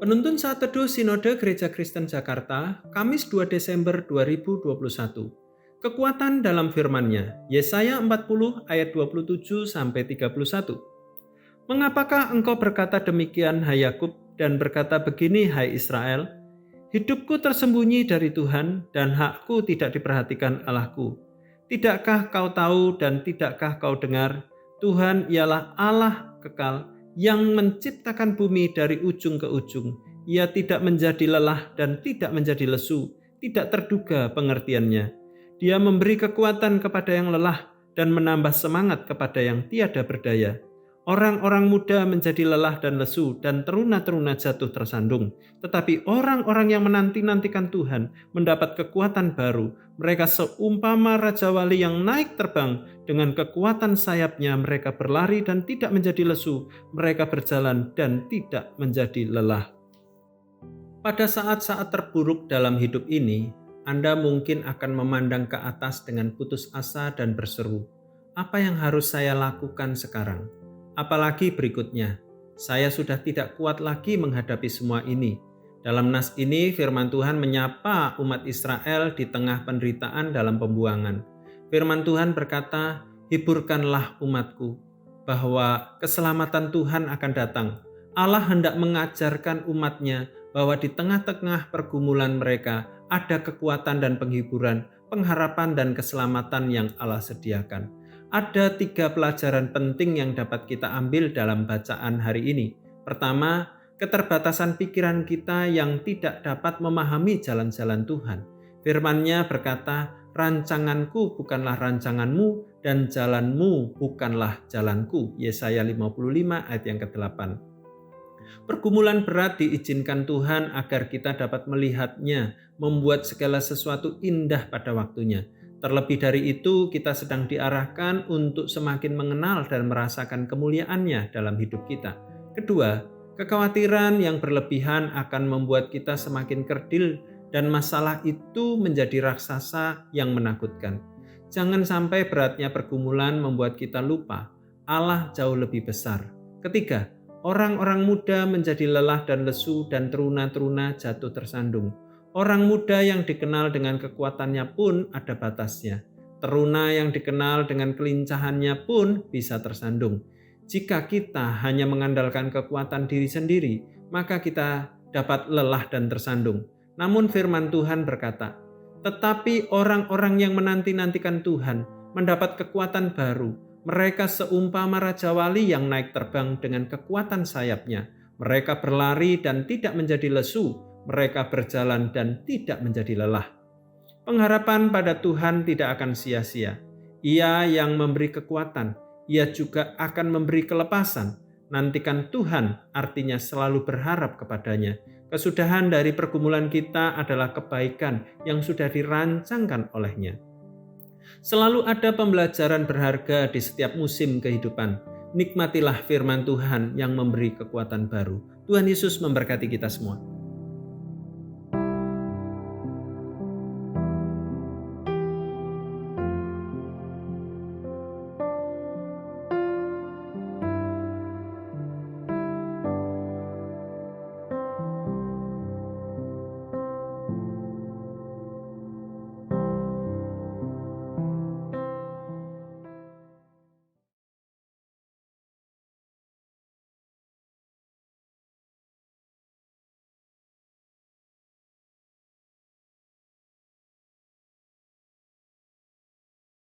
Penuntun Saat Teduh Sinode Gereja Kristen Jakarta, Kamis 2 Desember 2021. Kekuatan dalam firman-Nya, Yesaya 40 ayat 27-31. Mengapakah engkau berkata demikian, hai Yakub, dan berkata begini, hai Israel? Hidupku tersembunyi dari Tuhan, dan hakku tidak diperhatikan Allahku. Tidakkah kau tahu dan tidakkah kau dengar? Tuhan ialah Allah kekal, yang menciptakan bumi dari ujung ke ujung. Ia tidak menjadi lelah dan tidak menjadi lesu, tidak terduga pengertiannya. Dia memberi kekuatan kepada yang lelah dan menambah semangat kepada yang tiada berdaya. Orang-orang muda menjadi lelah dan lesu, dan teruna-teruna jatuh tersandung. Tetapi orang-orang yang menanti-nantikan Tuhan mendapat kekuatan baru. Mereka seumpama Raja Wali yang naik terbang. Dengan kekuatan sayapnya mereka berlari dan tidak menjadi lesu. Mereka berjalan dan tidak menjadi lelah. Pada saat-saat terburuk dalam hidup ini, Anda mungkin akan memandang ke atas dengan putus asa dan berseru, "Apa yang harus saya lakukan sekarang?" Apalagi berikutnya, saya sudah tidak kuat lagi menghadapi semua ini. Dalam nas ini, firman Tuhan menyapa umat Israel di tengah penderitaan dalam pembuangan. Firman Tuhan berkata, "Hiburkanlah umatku, bahwa keselamatan Tuhan akan datang." Allah hendak mengajarkan umatnya bahwa di tengah-tengah pergumulan mereka ada kekuatan dan penghiburan, pengharapan dan keselamatan yang Allah sediakan. Ada 3 pelajaran penting yang dapat kita ambil dalam bacaan hari ini. Pertama, keterbatasan pikiran kita yang tidak dapat memahami jalan-jalan Tuhan. Firman-Nya berkata, "Rancanganku bukanlah rancanganmu dan jalanmu bukanlah jalanku." Yesaya 55 ayat yang ke-8. Pergumulan berat diizinkan Tuhan agar kita dapat melihatnya, membuat segala sesuatu indah pada waktunya. Terlebih dari itu, kita sedang diarahkan untuk semakin mengenal dan merasakan kemuliaan-Nya dalam hidup kita. Kedua, kekhawatiran yang berlebihan akan membuat kita semakin kerdil dan masalah itu menjadi raksasa yang menakutkan. Jangan sampai beratnya pergumulan membuat kita lupa Allah jauh lebih besar. Ketiga, orang-orang muda menjadi lelah dan lesu dan teruna-teruna jatuh tersandung. Orang muda yang dikenal dengan kekuatannya pun ada batasnya. Teruna yang dikenal dengan kelincahannya pun bisa tersandung. Jika kita hanya mengandalkan kekuatan diri sendiri, maka kita dapat lelah dan tersandung. Namun firman Tuhan berkata, "Tetapi orang-orang yang menanti-nantikan Tuhan mendapat kekuatan baru. Mereka seumpama Raja Wali yang naik terbang dengan kekuatan sayapnya. Mereka berlari dan tidak menjadi lesu. Mereka berjalan dan tidak menjadi lelah." Pengharapan pada Tuhan tidak akan sia-sia. Ia yang memberi kekuatan, Ia juga akan memberi kelepasan. Nantikan Tuhan artinya selalu berharap kepadanya. Kesudahan dari pergumulan kita adalah kebaikan yang sudah dirancangkan oleh-Nya. Selalu ada pembelajaran berharga di setiap musim kehidupan. Nikmatilah firman Tuhan yang memberi kekuatan baru. Tuhan Yesus memberkati kita semua.